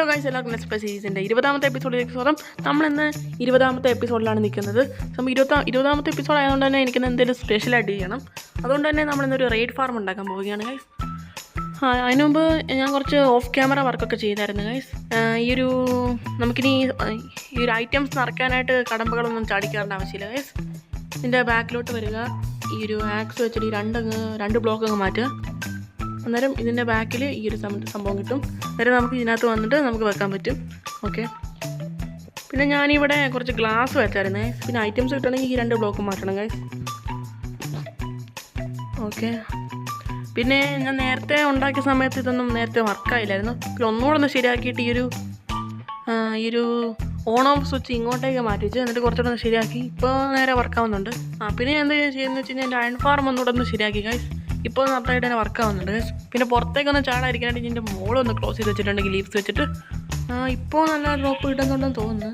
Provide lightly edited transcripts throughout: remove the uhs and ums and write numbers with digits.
Hello guys, എല്ലാവർക്കും let's play സീരീസിൻ്റെ 20ാമത്തെ എപ്പിസോഡിലേക്ക് സ്വാഗതം. നമ്മളിന്ന് 20ാമത്തെ എപ്പിസോഡിലാണ് നിൽക്കുന്നത്. 20ാമത്തെ എപ്പിസോഡ് ആയതുകൊണ്ട് തന്നെ എനിക്കിന്ന് എന്തെങ്കിലും സ്പെഷ്യലായിട്ട് ചെയ്യണം. അതുകൊണ്ട് തന്നെ നമ്മളിന്നൊരു റെയ്ഡ് ഫാർം ഉണ്ടാക്കാൻ പോവുകയാണ് ഗൈസ്. അതിന് മുമ്പ് ഞാൻ കുറച്ച് ഓഫ് ക്യാമറ വർക്കൊക്കെ ചെയ്തായിരുന്നു ഗൈസ്. നമുക്കിനി ഈ ഒരു ഐറ്റംസ് നിറയ്ക്കാനായിട്ട് കടമ്പകളൊന്നും ചാടിക്കാറുണ്ട് ആവശ്യമില്ല ഗൈസ്. ഇതിൻ്റെ ബാക്കിലോട്ട് വരിക, ഈ ഒരു ആക്സ് വെച്ചിട്ട് ഈ രണ്ട് ബ്ലോക്ക് അങ്ങ് മാറ്റുക. അന്നേരം ഇതിൻ്റെ ബാക്കിൽ ഈ ഒരു സംഭവം കിട്ടും. അന്നേരം നമുക്ക് ഇതിനകത്ത് വന്നിട്ട് നമുക്ക് വെക്കാൻ പറ്റും. ഓക്കെ, പിന്നെ ഞാനിവിടെ കുറച്ച് ഗ്ലാസ് വെച്ചായിരുന്നേ. പിന്നെ ഐറ്റംസ് കിട്ടണമെങ്കിൽ ഈ 2 ബ്ലോക്ക് മാറ്റണം ഗൈസ്. ഓക്കെ, പിന്നെ ഞാൻ നേരത്തെ ഉണ്ടാക്കിയ സമയത്ത് ഇതൊന്നും നേരത്തെ വർക്കായില്ലായിരുന്നു. പിന്നെ ഒന്നുകൂടെ ഒന്ന് ശരിയാക്കിയിട്ട് ഈ ഒരു ഓൺ ഓഫ് സ്വിച്ച് ഇങ്ങോട്ടേക്ക് മാറ്റി വെച്ച് എന്നിട്ട് കുറച്ചുകൂടെ ഒന്ന് ശരിയാക്കി ഇപ്പോൾ നേരെ വർക്കാവുന്നുണ്ട്. പിന്നെ ഞാൻ എന്താ ചെയ്യുന്നത് വെച്ച് കഴിഞ്ഞാൽ എൻ്റെ അയൺ ഫാർം ഒന്നുകൂടെ ഒന്ന് ശരിയാക്കി ഗൈസ്. ഇപ്പോൾ നന്നായിട്ട് തന്നെ വർക്കാവുന്നുണ്ട് ഗൈസ്. പിന്നെ പുറത്തേക്കൊന്ന് ചാടാതിരിക്കാനായിട്ട് ഇതിൻ്റെ മോളൊന്ന് ക്ലോസ് ചെയ്ത് വെച്ചിട്ടുണ്ടെങ്കിൽ ലീവ്സ് വെച്ചിട്ട് ഇപ്പോൾ നല്ല ഡ്രോപ്പ് കിട്ടുന്നുണ്ടെന്ന് തോന്നുന്നു.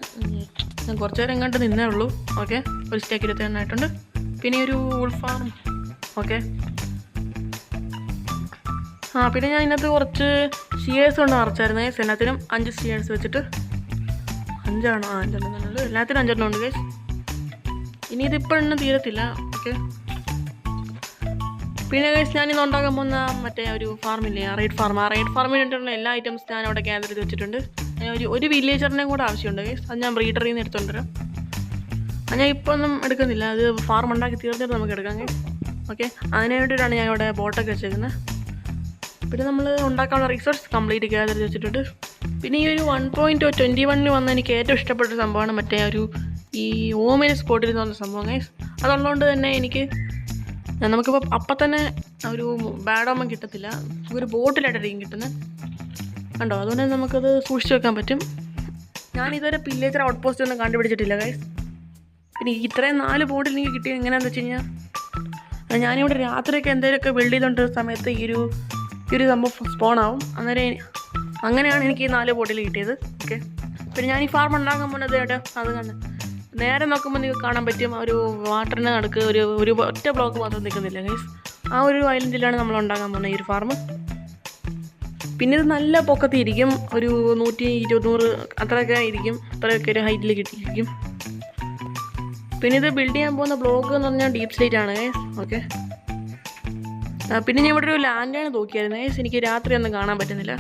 ഞാൻ കുറച്ച് നേരം എങ്ങോട്ട് നിന്നേ ഉള്ളൂ. ഓക്കെ, ഒരു സ്റ്റേക്ക് 21 ആയിട്ടുണ്ട്. പിന്നെ ഒരു വൂൾ ഫാം. ഓക്കെ, പിന്നെ ഞാൻ ഇതിനകത്ത് കുറച്ച് ഷിയേഴ്സ് കൊണ്ട് നിറച്ചായിരുന്നു ഗൈസ്. എല്ലാത്തിനും 5 ഷിയേഴ്സ് വെച്ചിട്ട് 5 5 എല്ലാത്തിനും 5 ഉണ്ട് ഗൈസ്. ഇനി ഇതിപ്പോൾ തീരത്തില്ല. ഓക്കെ, പിന്നെ ഗൈസ് ഞാനിന്ന് ഉണ്ടാക്കാൻ പോകുന്ന മറ്റേ ഒരു ഫാർമില്ലേ, റൈഡ് ഫാർം. ആ റൈഡ് ഫാർമിന് വേണ്ടിയിട്ടുള്ള എല്ലാ ഐറ്റംസ് ഞാൻ അവിടെ ഗ്യാദർ ചെയ്ത് വെച്ചിട്ടുണ്ട്. ഒരു വില്ലേജറിനെ കൂടെ ആവശ്യമുണ്ട് ഗൈസ്. അത് ഞാൻ ബ്രീഡറിൽ നിന്ന് എടുത്തുകൊണ്ട് വരാം. ഞാൻ ഇപ്പോൾ ഒന്നും എടുക്കുന്നില്ല, അത് ഫാർം ഉണ്ടാക്കി തീർന്നിട്ട് നമുക്ക് എടുക്കാം ഗൈസ്. ഓക്കെ, അതിന് വേണ്ടിയിട്ടാണ് ഞാൻ ഇവിടെ ബോട്ടൊക്കെ വെച്ചേക്കുന്നത്. പിന്നെ നമ്മൾ ഉണ്ടാക്കാനുള്ള റിസോഴ്സ് കംപ്ലീറ്റ് ഗ്യാദർ ചെയ്ത് വെച്ചിട്ടുണ്ട്. പിന്നെ ഈ ഒരു 1.21 വന്ന എനിക്ക് ഏറ്റവും ഇഷ്ടപ്പെട്ട സംഭവമാണ് മറ്റേ ഈ ഓമിന സ്പോട്ടിൽ എന്ന് പറഞ്ഞ സംഭവം ഗൈസ്. അതുള്ളതുകൊണ്ട് തന്നെ നമുക്കിപ്പോൾ അപ്പം തന്നെ ഒരു ബാഡ് ഓമൻ കിട്ടത്തില്ല. ഒരു ബോട്ടിലായിട്ടായിരിക്കും കിട്ടുന്നത് കണ്ടോ. അതുകൊണ്ട് തന്നെ നമുക്കത് സൂക്ഷിച്ച് വെക്കാൻ പറ്റും. ഞാനിതുവരെ പില്ലേജർ ഔട്ട് പോസ്റ്റ് ഒന്നും കണ്ടുപിടിച്ചിട്ടില്ല ഗൈസ്. പിന്നെ ഇത്രയും 4 ബോട്ടിൽ എനിക്ക് കിട്ടിയത് എങ്ങനെയാണെന്ന് വെച്ച് കഴിഞ്ഞാൽ ഞാനിവിടെ രാത്രിയൊക്കെ എന്തെങ്കിലുമൊക്കെ ബിൽഡ് ചെയ്തുകൊണ്ടിരുന്ന സമയത്ത് ഈ ഒരു സംഭവം സ്പോണാവും. അങ്ങനെയാണ് എനിക്ക് ഈ 4 ബോട്ടിൽ കിട്ടിയത്. ഓക്കെ, പിന്നെ ഞാൻ ഈ ഫാർം ഉണ്ടാക്കാൻ പോകുന്നത് അത് കണ്ട് നേരെ നോക്കുമ്പോൾ നിങ്ങൾക്ക് കാണാൻ പറ്റും ഒരു വാട്ടറിന് നടുക്ക് ഒരു ഒറ്റ ബ്ലോക്ക് മാത്രം നിൽക്കുന്നില്ല ഗൈസ്. ആ ഒരു ഐലൻഡിലാണ് നമ്മൾ ഉണ്ടാക്കാൻ പോകുന്നത് ഈ ഒരു ഫാർം. പിന്നെ ഇത് നല്ല പൊക്കത്തിരിക്കും, ഒരു 120 അത്രയൊക്കെ ഇരിക്കും. അത്രയൊക്കെ ഒരു ഹൈറ്റിൽ കിട്ടിയിരിക്കും. പിന്നെ ഇത് ബിൽഡ് ചെയ്യാൻ പോകുന്ന ബ്ലോക്ക് എന്ന് പറഞ്ഞാൽ ഡീപ്പ് സ്ലേറ്റ് ആണ് ഗൈസ്. ഓക്കെ, പിന്നെ ഞാൻ ഇവിടെ ഒരു ലാൻഡാണ് നോക്കിയായിരുന്നു ഗൈസ്. എനിക്ക് രാത്രി ഒന്നും കാണാൻ പറ്റുന്നില്ല,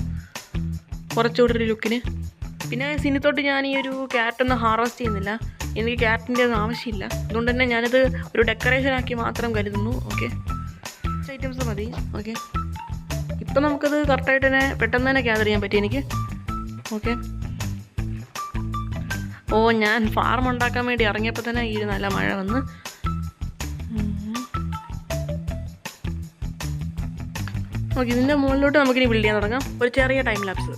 കുറച്ചുകൂടെ ഒരു ലുക്കിന്. പിന്നെ സിനിത്തോട്ട് ഞാൻ ഈ ഒരു ക്യാരറ്റൊന്നും ഹാർവെസ്റ്റ് ചെയ്യുന്നില്ല. എനിക്ക് ക്യാരറ്റിൻ്റെ ഒന്നും ആവശ്യമില്ല. അതുകൊണ്ട് തന്നെ ഞാനത് ഒരു ഡെക്കറേഷനാക്കി മാത്രം കരുതുന്നു. ഓക്കെ, ഐറ്റംസ് മതി. ഓക്കെ, ഇപ്പം നമുക്കത് കറക്റ്റായിട്ട് തന്നെ പെട്ടെന്ന് തന്നെ ഗ്യാദർ ചെയ്യാൻ പറ്റി എനിക്ക്. ഓക്കെ, ഞാൻ ഫാർം ഉണ്ടാക്കാൻ വേണ്ടി ഇറങ്ങിയപ്പോൾ തന്നെ ഈ നല്ല മഴ വന്ന്. ഓക്കെ, ഇതിൻ്റെ മുകളിലോട്ട് നമുക്കിനി ബിൽഡ് ചെയ്യാൻ തുടങ്ങാം. ഒരു ചെറിയ ടൈം ലാപ്സ്.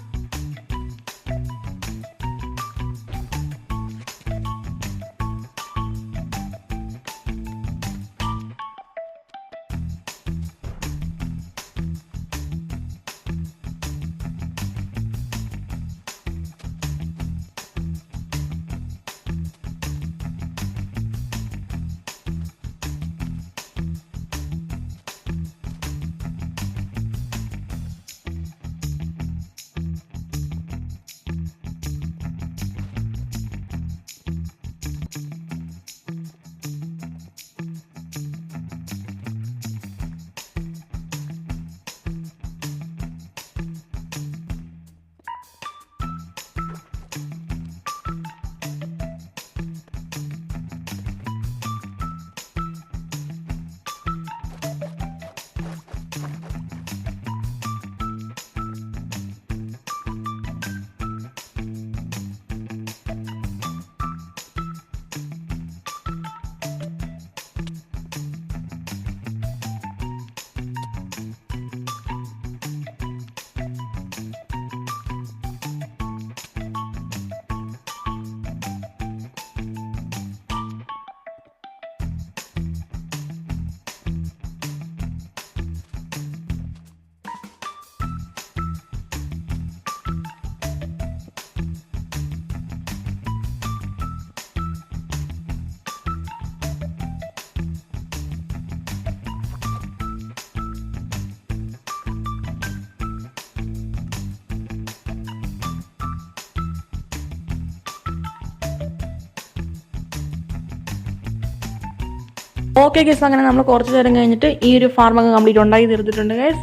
ഓക്കെ ഗൈസ്, അങ്ങനെ നമ്മൾ കുറച്ച് നേരം കഴിഞ്ഞിട്ട് ഈ ഒരു ഫാർമൊക്കെ കംപ്ലീറ്റ് ഉണ്ടാക്കി തീർത്തിട്ടുണ്ട് ഗൈസ്.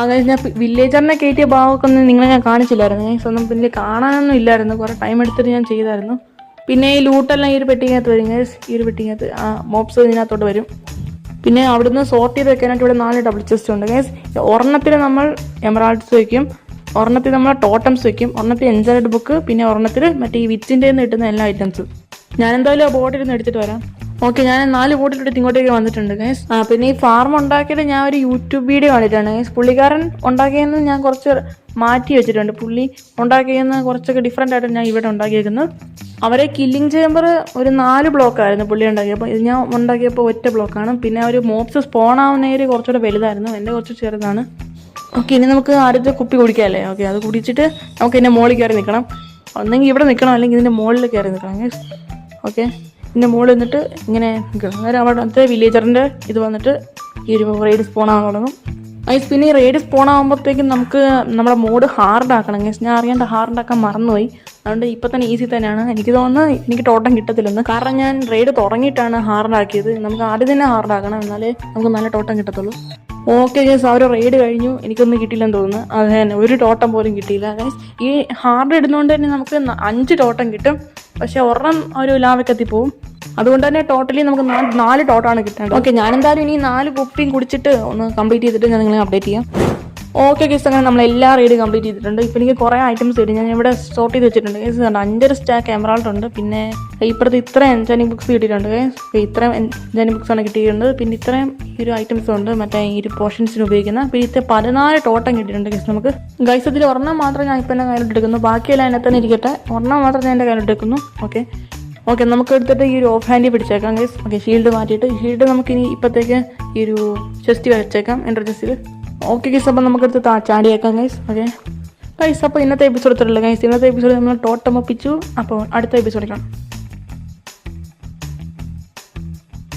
ഗൈസ് ഞാൻ വില്ലേജറിനെ കയറ്റിയ ഭാഗമൊക്കെ ഒന്നും നിങ്ങളെ ഞാൻ കാണിച്ചില്ലായിരുന്നു ഗൈസ്. ഒന്നും പിന്നെ കാണാനൊന്നും ഇല്ലായിരുന്നു, കുറേ ടൈം എടുത്തിട്ട് ഞാൻ ചെയ്തായിരുന്നു. പിന്നെ ഈ ലൂട്ടെല്ലാം ഈ ഒരു പെട്ടിക്കകത്ത് വരും ഗൈസ്. ഈ ഒരു പെട്ടിക്കകത്ത് മോബ്സ് ഇതിനകത്തോട്ട് വരും. പിന്നെ അവിടുന്ന് സോർട്ട് ചെയ്ത് വെക്കാനായിട്ട് ഇവിടെ 4 ഡബിൾ ചെസ്റ്റ് ഉണ്ട് ഗൈസ്. ഒരെണ്ണത്തിൽ നമ്മൾ എമറാൾഡ്സ് വയ്ക്കും, ഒരെണ്ണത്തിൽ നമ്മൾ ടോട്ടംസ് വയ്ക്കും, ഒരെണ്ണത്തിൽ എൻജോയ്ഡ് ബുക്ക്, പിന്നെ ഒരെണ്ണത്തിൽ മറ്റേ ഈ വിച്ചിൻ്റെ നിന്ന് കിട്ടുന്ന എല്ലാ ഐറ്റംസും. ഞാൻ എന്തായാലും ആ ബോട്ടിൽ നിന്ന് എടുത്തിട്ട് വരാം. ഓക്കെ, ഞാൻ 4 ബോട്ടിലെടുത്ത് ഇങ്ങോട്ടേക്ക് വന്നിട്ടുണ്ട് ഗൈസ്. പിന്നെ ഈ ഫാർം ഉണ്ടാക്കിയിട്ട് ഞാൻ ഒരു യൂട്യൂബ് വീഡിയോ കണ്ടിട്ടാണ് ഗൈസ്. പുള്ളിക്കാരൻ ഉണ്ടാക്കിയെന്ന് ഞാൻ കുറച്ച് മാറ്റി വെച്ചിട്ടുണ്ട്. പുള്ളി ഉണ്ടാക്കിയെന്ന് കുറച്ചൊക്കെ ഡിഫറെൻ്റ് ആയിട്ട് ഞാൻ ഇവിടെ ഉണ്ടാക്കിയേക്കുന്നത്. അവരെ കില്ലിംഗ് ചേമ്പർ ഒരു 4 ബ്ലോക്കായിരുന്നു പുള്ളി ഉണ്ടാക്കിയപ്പോൾ. ഇത് ഞാൻ ഉണ്ടാക്കിയപ്പോൾ ഒറ്റ ബ്ലോക്കാണ്. പിന്നെ ഒരു മോബ്സ് സ്പോൺ ആവുന്നേര് കുറച്ചുകൂടെ വലുതായിരുന്നു, എൻ്റെ കുറച്ച് ചെറുതാണ്. ഓക്കെ, ഇനി നമുക്ക് ആദ്യത്തെ കുപ്പി കുടിക്കാമല്ലേ? ഓക്കെ, അത് കുടിച്ചിട്ട് നമുക്ക് ഇതിൻ്റെ മുകളിൽ കയറി നിൽക്കണം. ഒന്നെങ്കിൽ ഇവിടെ നിൽക്കണം, അല്ലെങ്കിൽ ഇതിൻ്റെ മുകളിൽ കയറി നിൽക്കണം ഗൈസ്. ഓക്കെ, ഇതിൻ്റെ മുകളിൽ നിന്നിട്ട് ഇങ്ങനെ നിൽക്കണം. അന്നേരം അവിടുത്തെ വില്ലേജറിൻ്റെ ഇത് വന്നിട്ട് ഈ ഒരു റെയ്ഡ് സ്പോൺ ആകാൻ തുടങ്ങും ഗൈസ്. പിന്നെ ഈ റെയ്ഡ് സ്പോൺ ആകുമ്പോഴത്തേക്കും നമുക്ക് നമ്മുടെ മോഡ് ഹാർഡാക്കണം ഗൈസ്. ഞാൻ അറിയാണ്ട് ഹാർഡാക്കാൻ മറന്നുപോയി. അതുകൊണ്ട് ഇപ്പം തന്നെ ഈസി തന്നെയാണ്. എനിക്ക് തോന്നുന്നു എനിക്ക് ടോട്ടം കിട്ടത്തില്ലെന്ന്, കാരണം ഞാൻ റെയ്ഡ് തുടങ്ങിയിട്ടാണ് ഹാർഡാക്കിയത്. നമുക്ക് ആദ്യം തന്നെ ഹാർഡാക്കണം, എന്നാലേ നമുക്ക് നല്ല ടോട്ടം കിട്ടത്തുള്ളൂ. ഓക്കെ ഗൈസ്, ആ ഒരു റെയ്ഡ് കഴിഞ്ഞു. എനിക്കൊന്നും കിട്ടിയില്ലെന്ന് തോന്നുന്നു. അത് തന്നെ ഒരു ടോട്ടം പോലും കിട്ടിയില്ല ഗൈസ്. ഈ ഹാർഡ് ഇടുന്നതുകൊണ്ട് തന്നെ നമുക്ക് 5 ടോട്ടം കിട്ടും, പക്ഷെ ഒരെണ്ണം ഒരു ലാവക്കത്തി പോവും. അതുകൊണ്ട് തന്നെ ടോട്ടലി നമുക്ക് 4 ടോട്ടാണ് കിട്ടേണ്ടത്. ഓക്കെ, ഞാനെന്തായാലും ഇനി 4 കുപ്പിയും കുടിച്ചിട്ട് ഒന്ന് കംപ്ലീറ്റ് ചെയ്തിട്ട് ഞാൻ നിങ്ങളെ അപ്ഡേറ്റ് ചെയ്യാം. ഓക്കെ ഗൈസ്, അങ്ങനെ നമ്മൾ എല്ലാ റെയ്ഡും കംപ്ലീറ്റ് ചെയ്തിട്ടുണ്ട്. ഇപ്പം എനിക്ക് കുറേ ഐറ്റംസ് കിട്ടി. ഞാൻ ഇവിടെ സോർട്ട് ചെയ്ത് വെച്ചിട്ടുണ്ട് ഗൈസ്. 5 സ്റ്റാക്ക് എമറാൾഡ് ഉണ്ട്. പിന്നെ ഇപ്പുറത്ത് ഇത്രയും എൻജാനിങ് ബുക്സ് കിട്ടിയിട്ടുണ്ട് ഗൈസ്. ഇത്രയും എൻജാനിങ് ബുക്സാണ് കിട്ടിയിട്ടുണ്ട്. പിന്നെ ഇത്രയും ഒരു ഐറ്റംസ് ഉണ്ട് മറ്റേ ഈ ഒരു പോർഷൻസിന് ഉപയോഗിക്കുന്ന. പിന്നെ ഇത്ര 14 ടോട്ടം കിട്ടിയിട്ടുണ്ട് ഗൈസ് നമുക്ക്. ഗൈസ്, ഇതിൽ ഒരെണ്ണം മാത്രം ഞാൻ ഇപ്പം എൻ്റെ കയ്യിലോട്ട് എടുക്കുന്നു, ബാക്കിയെല്ലാം എന്നെ തന്നെ ഇരിക്കട്ടെ. ഒരെണ്ണം മാത്രം ഞാൻ എൻ്റെ കയ്യിലോട്ട് എടുക്കുന്നു. ഓക്കെ, നമുക്ക് എടുത്തിട്ട് ഈ ഒരു ഓഫ് ഹാൻഡിൽ പിടിച്ചേക്കാം ഗൈസ്. ഓക്കെ, ഷീൽഡ് മാറ്റിയിട്ട് ഷീൽഡ് നമുക്കിനി ഇപ്പോഴത്തേക്ക് ഈ ഒരു ചെസ്റ്റ് വെച്ചേക്കാം, എൻ്റർ ചെസ്റ്റിൽ. ഓക്കെ ഗൈസ്, അപ്പം നമുക്കെടുത്ത് ചാടിയേക്കാം ഗൈസ്. ഓക്കെ ഗൈസ്, അപ്പോൾ ഇന്നത്തെ എപ്പിസോഡ് ഇത്രയുള്ളൂ ഗൈസ്. ഇന്നത്തെ എപ്പിസോഡ് നമ്മൾ ടോട്ടം ഒപ്പിച്ചു. അപ്പോൾ അടുത്ത എപ്പിസോഡിൽ കാണാം.